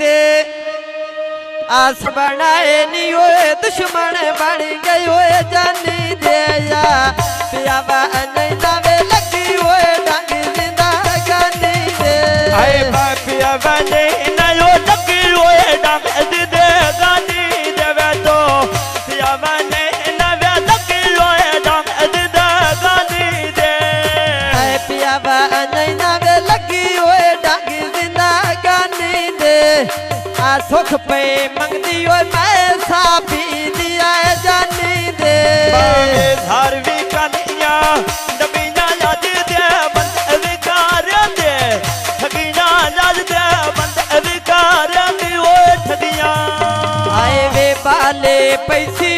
दे आस बनाए नी ओए दुश्मन बन गई ओए जानी दे या पियावा नैना वे लगी ओए डांग जिंदगानी दे आए पियावा नैना यो लगी ओए डांग जिंदगानी दे वे तो पियावा नैना वे लगी ओए डांग जिंदगानी दे आए पियावा नैना वे लगी ओए डांग जिंदगानी दे आ सुख पे मंगदी ओए मैं साफी दिया जानी दे धारवी कन्हैया नबीना याद दे बंद अधिकार दे ठगिया याद दे बंद अधिकार दे ओ ठगिया आए वे बाले पैसी